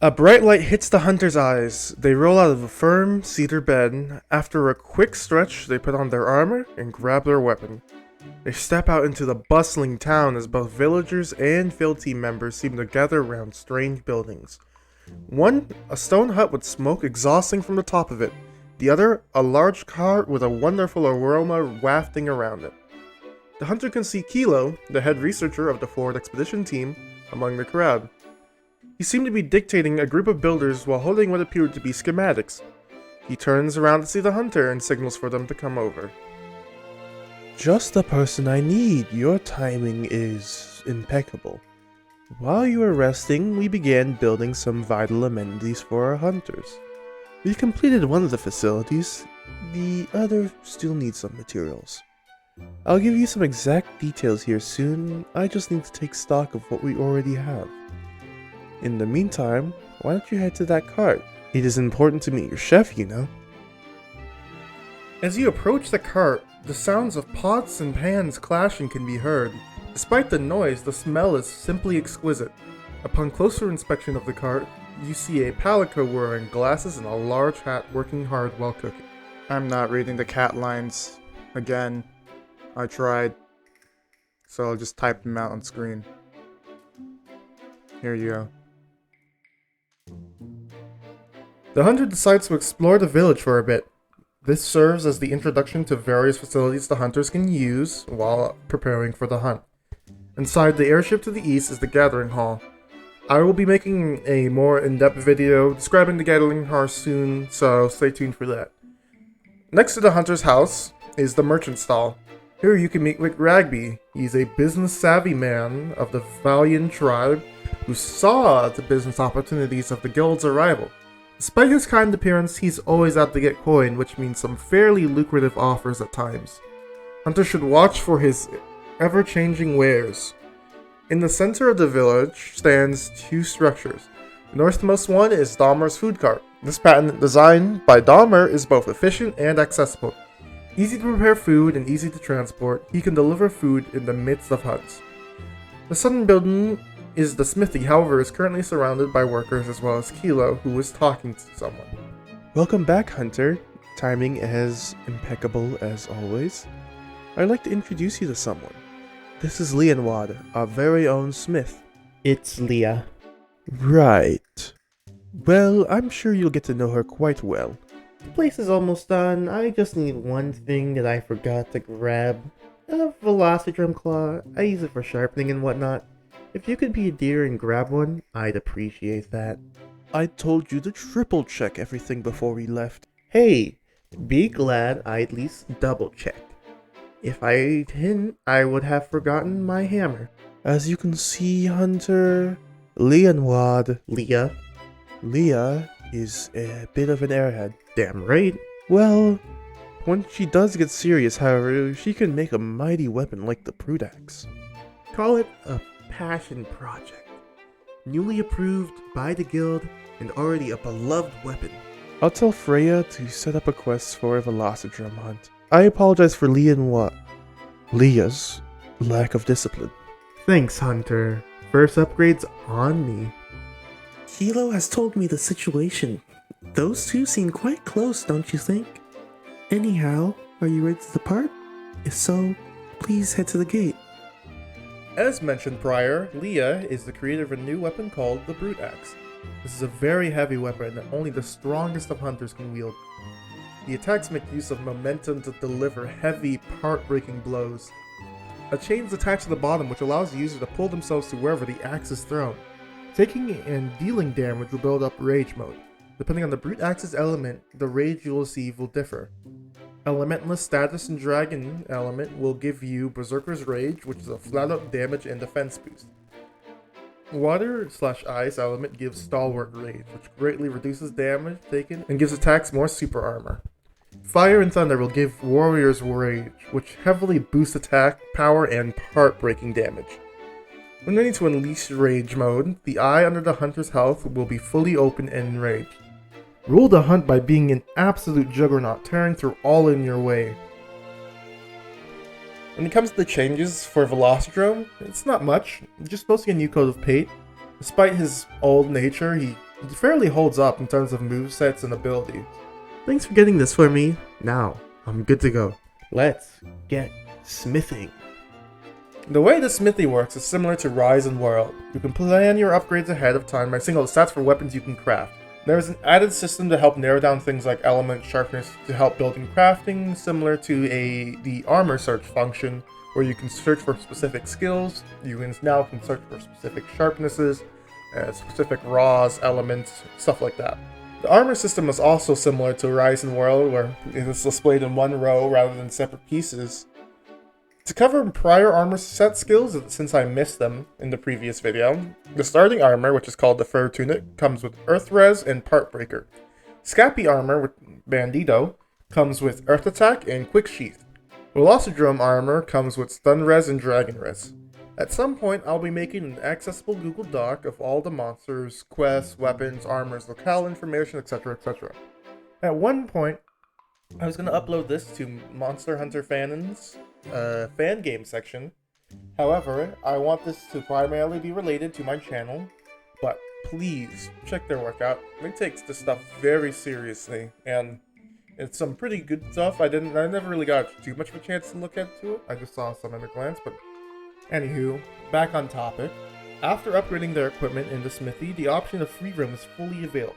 A bright light hits the hunter's eyes. They roll out of a firm cedar bed. After a quick stretch, they put on their armor and grab their weapon. They step out into the bustling town as both villagers and field team members seem to gather around strange buildings. One, a stone hut with smoke exhausting from the top of it. The other, a large cart with a wonderful aroma wafting around it. The hunter can see Kilo, the head researcher of the forward expedition team, among the crowd. He seemed to be dictating a group of builders while holding what appeared to be schematics. He turns around to see the hunter and signals for them to come over. Just the person I need. Your timing is impeccable. While you were resting, we began building some vital amenities for our hunters. We completed one of the facilities. The other still needs some materials. I'll give you some exact details here soon. I just need to take stock of what we already have. In the meantime, why don't you head to that cart? It is important to meet your chef, you know. As you approach the cart, the sounds of pots and pans clashing can be heard. Despite the noise, the smell is simply exquisite. Upon closer inspection of the cart, you see a palico wearing glasses and a large hat working hard while cooking. I'm not reading the cat lines. Again, I tried. So I'll just type them out on screen. Here you go. The hunter decides to explore the village for a bit. This serves as the introduction to various facilities the hunters can use while preparing for the hunt. Inside the airship to the east is the gathering hall. I will be making a more in-depth video describing the gathering hall soon, so stay tuned for that. Next to the hunter's house is the merchant stall. Here you can meet with Ragby. He's a business-savvy man of the Valian tribe who saw the business opportunities of the guild's arrival. Despite his kind appearance, he's always out to get coin, which means some fairly lucrative offers at times. Hunters should watch for his ever-changing wares. In the center of the village stands two structures. The northmost one is Dohmer's food cart. This patent design by Dohmer is both efficient and accessible. Easy to prepare food and easy to transport, he can deliver food in the midst of hunts. The southern building is the Smithy, however, is currently surrounded by workers as well as Kilo, who is talking to someone. Welcome back, Hunter. Timing as impeccable as always. I'd like to introduce you to someone. This is Lyanwad, our very own Smith. It's Leah. Right. Well, I'm sure you'll get to know her quite well. The place is almost done. I just need one thing that I forgot to grab. A Velocidrome claw. I use it for sharpening and whatnot. If you could be a dear and grab one, I'd appreciate that. I told you to triple check everything before we left. Hey, be glad I at least double checked. If I didn't, I would have forgotten my hammer. As you can see, Hunter, Lyanwad, Leah is a bit of an airhead. Damn right. Well, when she does get serious, however, she can make a mighty weapon like the Brute Axe. Call it a passion project. Newly approved by the guild and already a beloved weapon. I'll tell Freya to set up a quest for a Velocidrome hunt. I apologize for Leah's lack of discipline. Thanks, Hunter. First upgrade's on me. Kilo has told me the situation. Those two seem quite close, don't you think? Anyhow, are you ready to depart? If so, please head to the gate. As mentioned prior, Leah is the creator of a new weapon called the Brute Axe. This is a very heavy weapon that only the strongest of hunters can wield. The attacks make use of momentum to deliver heavy, heart-breaking blows. A chain is attached to the bottom which allows the user to pull themselves to wherever the axe is thrown. Taking and dealing damage will build up Rage mode. Depending on the Brute Axe's element, the rage you'll receive will differ. Elementless status and Dragon element will give you Berserker's Rage, which is a flat-out damage and defense boost. Water/Ice element gives Stalwart Rage, which greatly reduces damage taken and gives attacks more super armor. Fire and Thunder will give Warrior's Rage, which heavily boosts attack, power, and heart-breaking damage. When ready to unleash Rage mode, the eye under the hunter's health will be fully open and enraged. Rule the hunt by being an absolute juggernaut, tearing through all in your way. When it comes to the changes for Velocidrome, it's not much, just posting a new coat of paint. Despite his old nature, he It fairly holds up in terms of movesets and abilities. Thanks for getting this for me. Now, I'm good to go. Let's get smithing. The way the Smithy works is similar to Rise and World. You can plan your upgrades ahead of time by seeing all the stats for weapons you can craft. There is an added system to help narrow down things like element sharpness to help building crafting, similar to the armor search function, where you can search for specific skills. You can search for specific sharpnesses, specific raws, elements, stuff like that. The armor system is also similar to Rise and World, where it is displayed in one row rather than separate pieces. To cover prior armor set skills, since I missed them in the previous video, the starting armor, which is called the Fur Tunic, comes with Earth Res and Part Breaker. Scapy armor with Bandito comes with Earth Attack and Quick Sheath. Velocidrome armor comes with Stun Res and Dragon Res. At some point, I'll be making an accessible Google Doc of all the monsters, quests, weapons, armors, locale information, etc., etc. At one point, I was going to upload this to Monster Hunter Fanon's fan game section. However, I want this to primarily be related to my channel, but please check their work out. They take this stuff very seriously, and it's some pretty good stuff. I never really got too much of a chance to look into it. I just saw some at a glance, but anywho, back on topic. After upgrading their equipment in the Smithy, the option of free roam is fully available.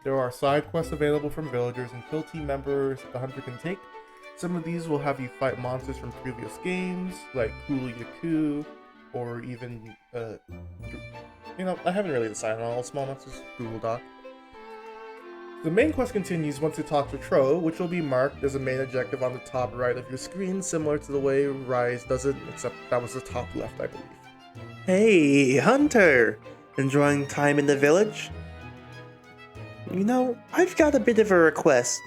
There are side quests available from villagers and kill team members that the hunter can take. Some of these will have you fight monsters from previous games, like Kulu Yaku, or even, I haven't really decided on all small monsters. Google Doc. The main quest continues once you talk to Tro, which will be marked as a main objective on the top right of your screen, similar to the way Rise does it, except that was the top left, I believe. Hey, Hunter! Enjoying time in the village? I've got a bit of a request.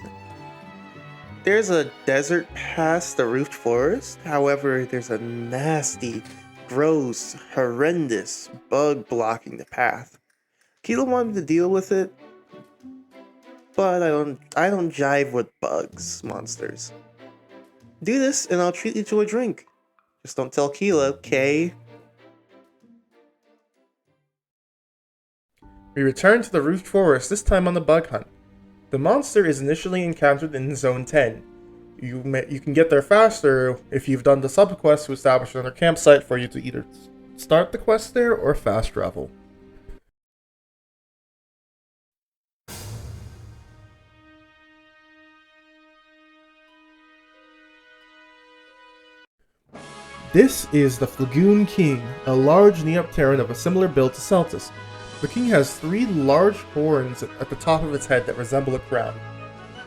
There's a desert past the roofed forest, however, there's a nasty, gross, horrendous bug blocking the path. Kilo wanted to deal with it, but I don't jive with bugs, monsters. Do this and I'll treat you to a drink. Just don't tell Kilo, okay? We return to the roofed forest, this time on the bug hunt. The monster is initially encountered in Zone 10. You can get there faster if you've done the subquest to establish another campsite for you to either start the quest there or fast travel. This is the Flagoon King, a large Neopteran of a similar build to Celtis. The king has 3 large horns at the top of its head that resemble a crown.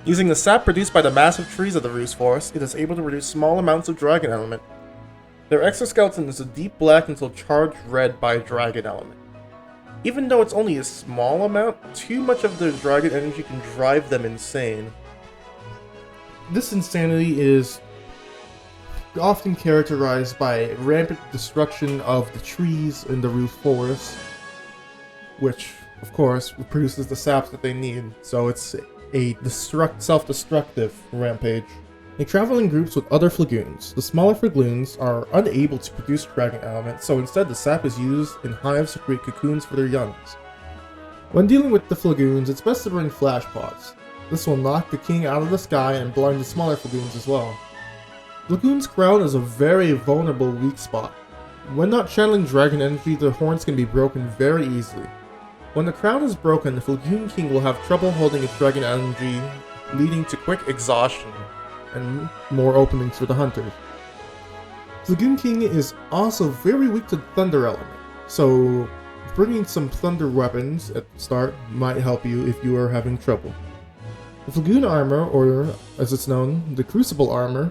Using the sap produced by the massive trees of the Roost Forest, it is able to produce small amounts of dragon element. Their exoskeleton is a deep black until charged red by dragon element. Even though it's only a small amount, too much of their dragon energy can drive them insane. This insanity is often characterized by rampant destruction of the trees in the Roost Forest, which, of course, produces the saps that they need, so it's a self-destructive rampage. They travel in groups with other Flagoons. The smaller Flagoons are unable to produce dragon element, so instead the sap is used in hives to create cocoons for their youngs. When dealing with the Flagoons, it's best to bring flash pods. This will knock the king out of the sky and blind the smaller Flagoons as well. Flagoon's crown is a very vulnerable weak spot. When not channeling dragon energy, their horns can be broken very easily. When the crown is broken, the Flagoon King will have trouble holding its dragon energy, leading to quick exhaustion and more openings for the hunters. Flagoon King is also very weak to the thunder element, so bringing some thunder weapons at the start might help you if you are having trouble. The Flagoon armor, or as it's known, the Crucible armor,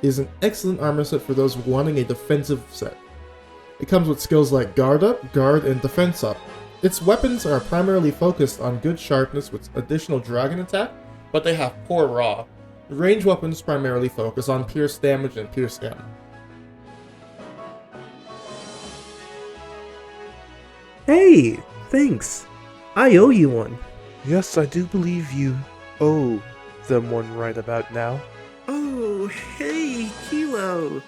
is an excellent armor set for those wanting a defensive set. It comes with skills like Guard Up, Guard, and Defense Up. Its weapons are primarily focused on good sharpness with additional dragon attack, but they have poor raw. The range weapons primarily focus on pierce damage and pierce damage. Hey, thanks. I owe you one. Yes, I do believe you owe them one right about now. Oh, hey, Kilo!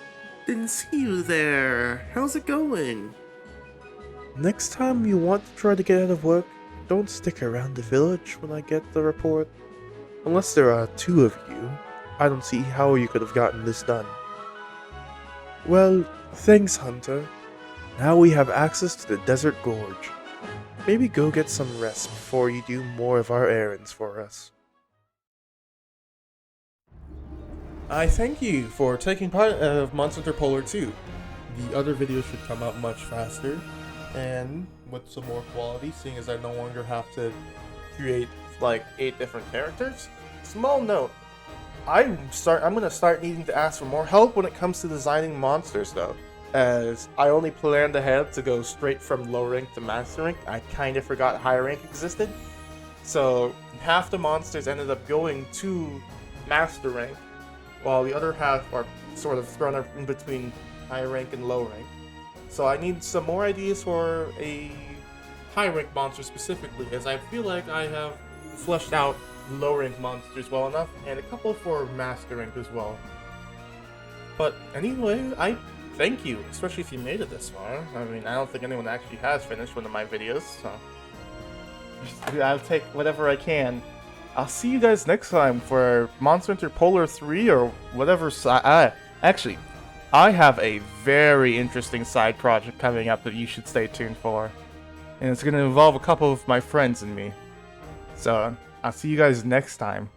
Didn't see you there. How's it going? Next time you want to try to get out of work, don't stick around the village when I get the report. Unless there are 2 of you, I don't see how you could have gotten this done. Well, thanks, Hunter. Now we have access to the Desert Gorge. Maybe go get some rest before you do more of our errands for us. I thank you for taking part of Monster Hunter Pollr 2. The other videos should come out much faster and with some more quality, seeing as I no longer have to create like 8 different characters. Small note, I'm gonna start needing to ask for more help when it comes to designing monsters though, as I only planned ahead to go straight from low rank to master rank. I kind of forgot high rank existed, so half the monsters ended up going to master rank, while the other half are sort of thrown up in between high rank and low rank. So I need some more ideas for a high rank monster specifically, as I feel like I have fleshed out low rank monsters well enough, and a couple for master rank as well. But anyway, I thank you, especially if you made it this far. I mean, I don't think anyone actually has finished one of my videos, so I'll take whatever I can. I'll see you guys next time for Monster Hunter Pollr 3 or whatever actually, I have a very interesting side project coming up that you should stay tuned for. And it's going to involve a couple of my friends and me. So, I'll see you guys next time.